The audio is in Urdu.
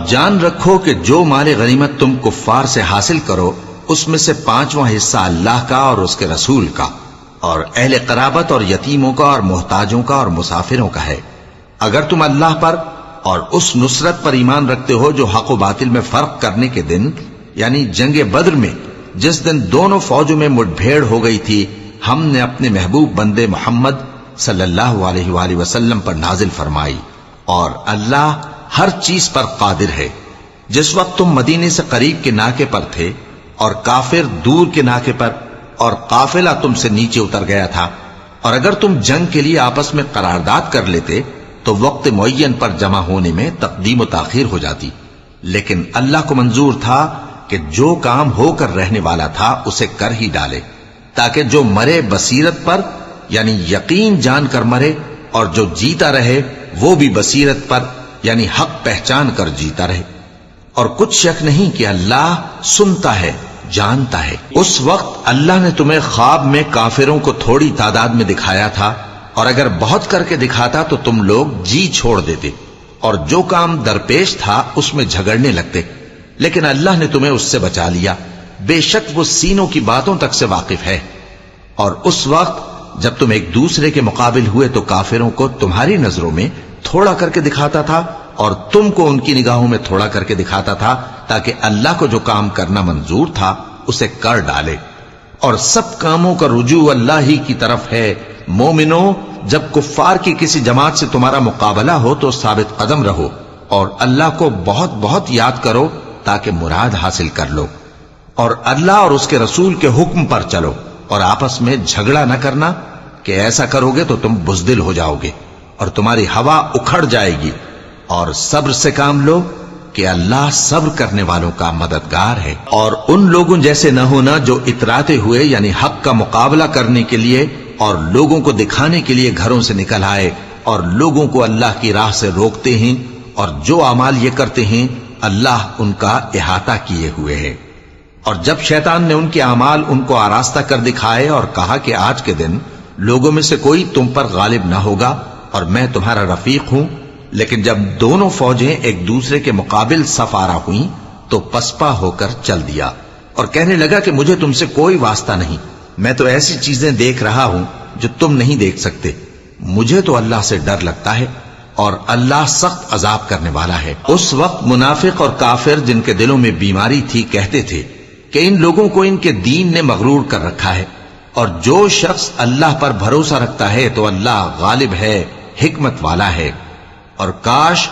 جان رکھو کہ جو مال غنیمت تم کفار سے حاصل کرو اس میں سے 5واں حصہ اللہ کا اور اس کے رسول کا اور اہل قرابت اور یتیموں کا اور محتاجوں کا اور مسافروں کا ہے۔ اگر تم اللہ پر اور اس نصرت پر ایمان رکھتے ہو جو حق و باطل میں فرق کرنے کے دن یعنی جنگ بدر میں جس دن دونوں فوجوں میں مٹ بھیڑ ہو گئی تھی ہم نے اپنے محبوب بندے محمد صلی اللہ علیہ وآلہ وسلم پر نازل فرمائی، اور اللہ ہر چیز پر قادر ہے۔ جس وقت تم مدینے سے قریب کے ناکے پر تھے اور کافر دور کے ناکے پر اور قافلہ تم سے نیچے اتر گیا تھا، اور اگر تم جنگ کے لیے آپس میں قرارداد کر لیتے تو وقت معین پر جمع ہونے میں تقدیم و تاخیر ہو جاتی، لیکن اللہ کو منظور تھا کہ جو کام ہو کر رہنے والا تھا اسے کر ہی ڈالے، تاکہ جو مرے بصیرت پر یعنی یقین جان کر مرے، اور جو جیتا رہے وہ بھی بصیرت پر یعنی حق پہچان کر جیتا رہے۔ اور کچھ شک نہیں کہ اللہ سنتا ہے، جانتا ہے۔ اس وقت اللہ نے تمہیں خواب میں کافروں کو تھوڑی تعداد میں دکھایا تھا، اور اگر بہت کر کے دکھاتا تو تم لوگ جی چھوڑ دیتے اور جو کام درپیش تھا اس میں جھگڑنے لگتے، لیکن اللہ نے تمہیں اس سے بچا لیا، بے شک وہ سینوں کی باتوں تک سے واقف ہے۔ اور اس وقت جب تم ایک دوسرے کے مقابل ہوئے تو کافروں کو تمہاری نظروں میں تھوڑا کر کے دکھاتا تھا اور تم کو ان کی نگاہوں میں تھوڑا کر کے دکھاتا تھا، تاکہ اللہ کو جو کام کرنا منظور تھا اسے کر ڈالے، اور سب کاموں کا رجوع اللہ ہی کی طرف ہے۔ مومنو، جب کفار کی کسی جماعت سے تمہارا مقابلہ ہو تو ثابت قدم رہو اور اللہ کو بہت بہت یاد کرو تاکہ مراد حاصل کر لو، اور اللہ اور اس کے رسول کے حکم پر چلو، اور آپس میں جھگڑا نہ کرنا کہ ایسا کرو گے تو تم بزدل ہو جاؤ گے اور تمہاری ہوا اکھڑ جائے گی، اور صبر سے کام لو کہ اللہ صبر کرنے والوں کا مددگار ہے۔ اور ان لوگوں جیسے نہ ہونا جو اتراتے ہوئے یعنی حق کا مقابلہ کرنے کے لیے اور لوگوں کو دکھانے کے لیے گھروں سے نکل آئے اور لوگوں کو اللہ کی راہ سے روکتے ہیں، اور جو اعمال یہ کرتے ہیں اللہ ان کا احاطہ کیے ہوئے ہے۔ اور جب شیطان نے ان کے اعمال ان کو آراستہ کر دکھائے اور کہا کہ آج کے دن لوگوں میں سے کوئی تم پر غالب نہ ہوگا اور میں تمہارا رفیق ہوں، لیکن جب دونوں فوجیں ایک دوسرے کے مقابل صف آرا ہوئیں تو پسپا ہو کر چل دیا اور کہنے لگا کہ مجھے تم سے کوئی واسطہ نہیں، میں تو ایسی چیزیں دیکھ رہا ہوں جو تم نہیں دیکھ سکتے، مجھے تو اللہ سے ڈر لگتا ہے اور اللہ سخت عذاب کرنے والا ہے۔ اس وقت منافق اور کافر جن کے دلوں میں بیماری تھی کہتے تھے کہ ان لوگوں کو ان کے دین نے مغرور کر رکھا ہے، اور جو شخص اللہ پر بھروسہ رکھتا ہے تو اللہ غالب ہے، حکمت والا ہے، اور کاش